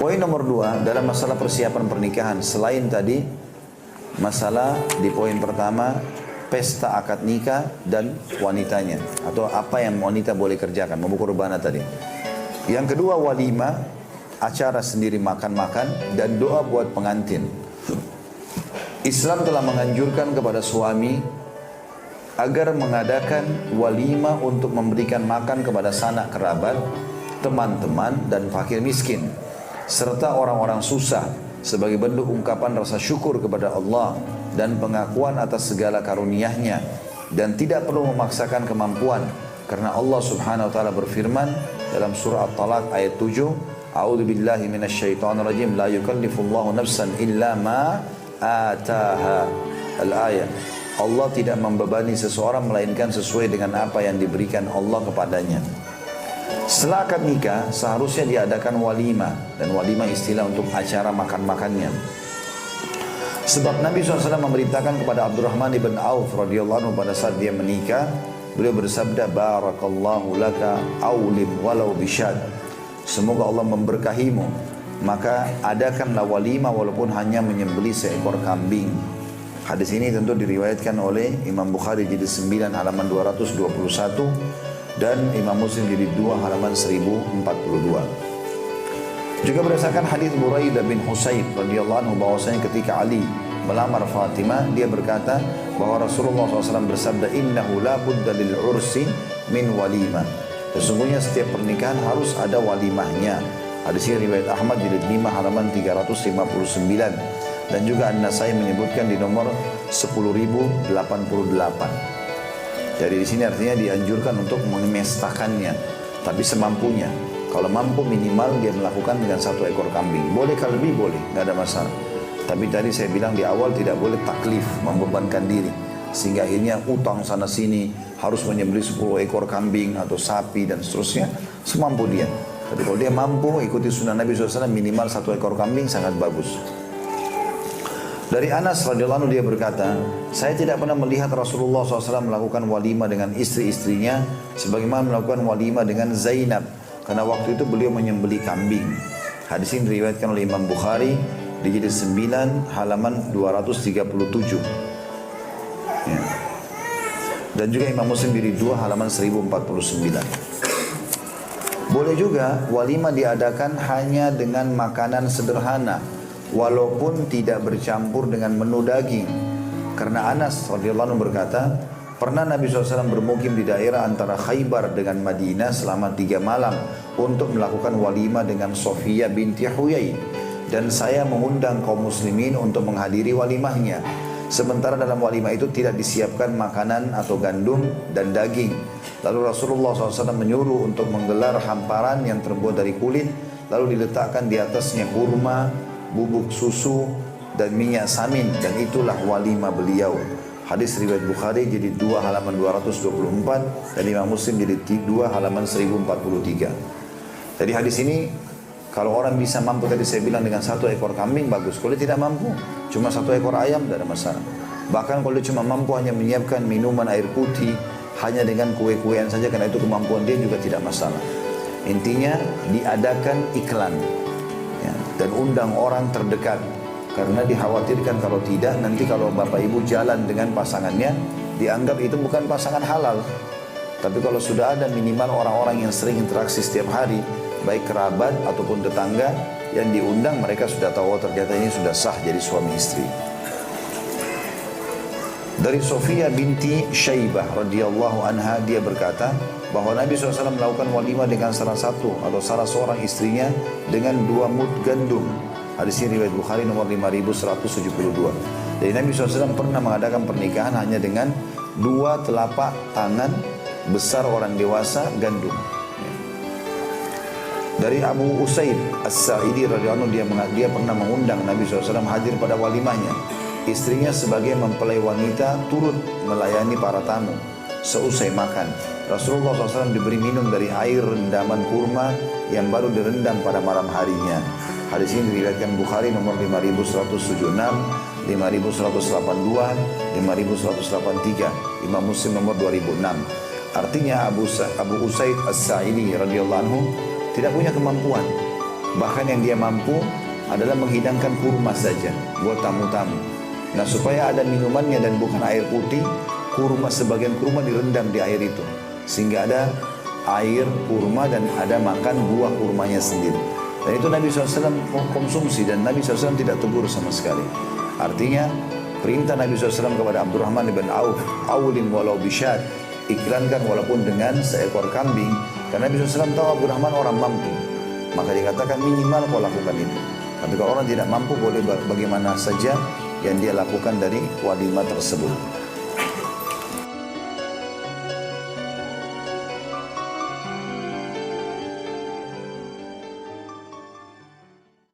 Poin nomor 2 dalam masalah persiapan pernikahan, selain tadi masalah di poin pertama pesta akad nikah dan wanitanya atau apa yang wanita boleh kerjakan, memukul rebana tadi. Yang kedua walimah, acara sendiri makan-makan dan doa buat pengantin. Islam telah menganjurkan kepada suami agar mengadakan walimah untuk memberikan makan kepada sanak kerabat, teman-teman dan fakir miskin serta orang-orang susah sebagai bentuk ungkapan rasa syukur kepada Allah dan pengakuan atas segala karunia-Nya, dan tidak perlu memaksakan kemampuan karena Allah Subhanahu wa taala berfirman dalam surah At-Talaq ayat 7, A'udzu billahi minasyaitonir rajim, la yukallifullahu nafsan illa ma ataha. Al-ayat. Allah tidak membebani seseorang melainkan sesuai dengan apa yang diberikan Allah kepadanya. Setelah akad nikah seharusnya diadakan walimah, dan walimah istilah untuk acara makan-makannya. Sebab Nabi SAW memberitakan kepada Abdurrahman ibn Auf radhiyallahu anhu pada saat dia menikah, beliau bersabda, barakallahu laka awlim walau bisyad. Semoga Allah memberkahimu, maka adakanlah walimah walaupun hanya menyembelih seekor kambing. Hadis ini tentu diriwayatkan oleh Imam Bukhari jilid 9 halaman 221 dan Imam Muslim jilid 2 halaman 1042. Juga berdasarkan hadis Buraidah bin Husayb radhiyallahu anhu bahwasanya ketika Ali melamar Fatimah, dia berkata bahwa Rasulullah SAW bersabda, innahu la budda lil ursi min walimah. Sesungguhnya setiap pernikahan harus ada walimahnya. Hadis ini riwayat Ahmad jilid 5 halaman 359 dan juga An-Nasai menyebutkan di nomor 10.088. Jadi di sini artinya dianjurkan untuk memestakannya, tapi semampunya. Kalau mampu minimal dia melakukan dengan 1 ekor kambing. Boleh kalau lebih boleh, nggak ada masalah. Tapi tadi saya bilang di awal tidak boleh taklif, membebankan diri. Sehingga akhirnya utang sana sini, harus menyembelih 10 ekor kambing atau sapi dan seterusnya, semampu dia. Tapi kalau dia mampu ikuti sunnah Nabi SAW minimal 1 ekor kambing sangat bagus. Dari Anas radhiyallahu anhu dia berkata, saya tidak pernah melihat Rasulullah SAW melakukan walimah dengan istri-istrinya sebagaimana melakukan walimah dengan Zainab, karena waktu itu beliau menyembelih kambing. Hadis ini diriwayatkan oleh Imam Bukhari di jilid 9 halaman 237. Ya. Dan juga Imam Muslim jilid 2 halaman 1049. Boleh juga walimah diadakan hanya dengan makanan sederhana, walaupun tidak bercampur dengan menu daging. Karena Anas radhiyallahu anhu berkata, pernah Nabi SAW bermukim di daerah antara Khaybar dengan Madinah selama 3 malam untuk melakukan walimah dengan Sofiyah binti Huyai. Dan saya mengundang kaum muslimin untuk menghadiri walimahnya. Sementara dalam walimah itu tidak disiapkan makanan atau gandum dan daging. Lalu Rasulullah SAW menyuruh untuk menggelar hamparan yang terbuat dari kulit, lalu diletakkan di atasnya kurma, bubuk susu dan minyak samin, dan itulah walimah beliau. Hadis riwayat Bukhari jadi 2 halaman 224 dan Imam Muslim jadi 2 halaman 1043. Jadi hadis ini kalau orang bisa mampu, tadi saya bilang dengan 1 ekor kambing bagus. Kalau tidak mampu cuma 1 ekor ayam tidak ada masalah. Bahkan kalau dia cuma mampu hanya menyiapkan minuman air putih hanya dengan kue-kuean saja, karena itu kemampuan dia juga tidak masalah. Intinya diadakan iklan ya, dan undang orang terdekat, karena dikhawatirkan kalau tidak nanti kalau bapak ibu jalan dengan pasangannya dianggap itu bukan pasangan halal. Tapi kalau sudah ada minimal orang-orang yang sering interaksi setiap hari, baik kerabat ataupun tetangga yang diundang, mereka sudah tahu ternyata ini sudah sah jadi suami istri. Dari Sofiyah binti Syaibah radhiyallahu anha, dia berkata bahwa Nabi SAW melakukan walimah dengan salah satu atau salah seorang istrinya dengan 2 mud gandum. Hadis ini riwayat Bukhari nomor 5172. Jadi Nabi SAW pernah mengadakan pernikahan hanya dengan 2 telapak tangan besar orang dewasa gandum. Dari Abu Usaid As-Sa'idi radhiyallahu anhu, dia pernah mengundang Nabi SAW hadir pada walimahnya. Istrinya sebagai mempelai wanita turut melayani para tamu. Seusai makan, Rasulullah SAW diberi minum dari air rendaman kurma yang baru direndam pada malam harinya. Hadis ini diriwayatkan Bukhari nomor 5176, 5182, 5183, Imam Muslim nomor 2006. Artinya Abu Usaid As-Sa'idi radhiyallahu anhu tidak punya kemampuan. Bahkan yang dia mampu adalah menghidangkan kurma saja buat tamu-tamu. Nah supaya ada minumannya dan bukan air putih, sebagian kurma direndam di air itu. Sehingga ada air kurma dan ada makan buah kurmanya sendiri. Dan itu Nabi SAW konsumsi dan Nabi SAW tidak tegur sama sekali. Artinya perintah Nabi SAW kepada Abdurrahman bin Auf, awlin walau bisyad, iklankan walaupun dengan seekor kambing. Karena Nabi SAW tahu Abdurrahman orang mampu, maka dikatakan minimal kau lakukan itu. Tapi kalau orang tidak mampu, boleh bagaimana saja yang dia lakukan dari walimah tersebut.